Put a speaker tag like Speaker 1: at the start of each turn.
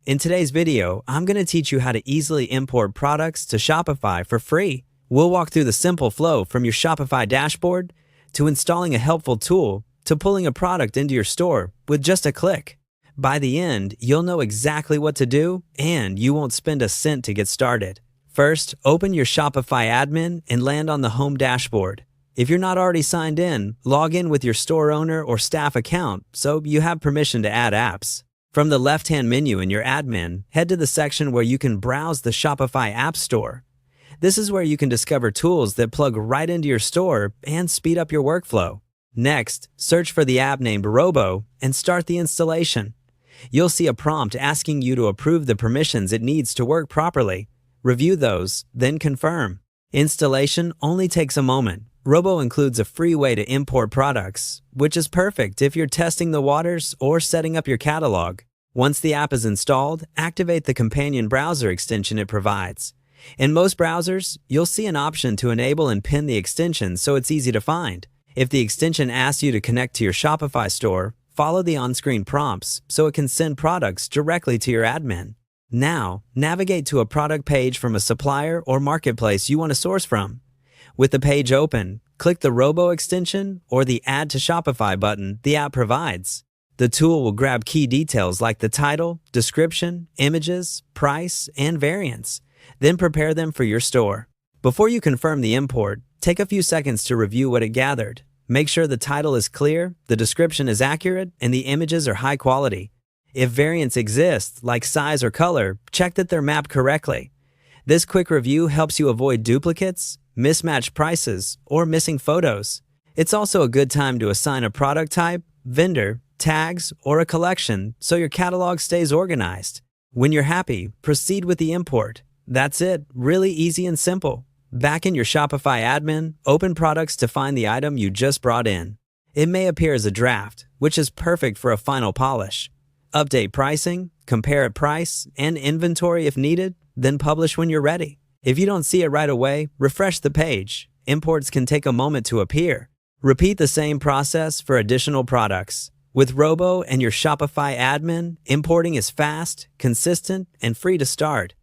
Speaker 1: In today's video, I'm going to teach you how to easily import products to Shopify for free. We'll walk through the simple flow from your Shopify dashboard to installing a helpful tool to pulling a product into your store with just a click. By the end, you'll know exactly what to do and you won't spend a cent to get started. First, open your Shopify admin and land on the home dashboard. If you're not already signed in, log in with your store owner or staff account so you have permission to add apps. From the left-hand menu in your admin, head to the section where you can browse the Shopify App Store. This is where you can discover tools that plug right into your store and speed up your workflow. Next, search for the app named Robo and start the installation. You'll see a prompt asking you to approve the permissions it needs to work properly. Review those, then confirm. Installation only takes a moment. Robo includes a free way to import products, which is perfect if you're testing the waters or setting up your catalog. Once the app is installed, activate the companion browser extension it provides. In most browsers, you'll see an option to enable and pin the extension so it's easy to find. If the extension asks you to connect to your Shopify store, follow the on-screen prompts so it can send products directly to your admin. Now, navigate to a product page from a supplier or marketplace you want to source from. With the page open, click the Robo extension or the Add to Shopify button the app provides. The tool will grab key details like the title, description, images, price, and variants, then prepare them for your store. Before you confirm the import, take a few seconds to review what it gathered. Make sure the title is clear, the description is accurate, and the images are high quality. If variants exist, like size or color, check that they're mapped correctly. This quick review helps you avoid duplicates, mismatched prices, or missing photos. It's also a good time to assign a product type, vendor, tags, or a collection so your catalog stays organized. When you're happy, proceed with the import. That's it, really easy and simple. Back in your Shopify admin, open products to find the item you just brought in. It may appear as a draft, which is perfect for a final polish. Update pricing, compare at price, and inventory if needed, then publish when you're ready. If you don't see it right away, refresh the page. Imports can take a moment to appear. Repeat the same process for additional products. With Robo and your Shopify admin, importing is fast, consistent, and free to start.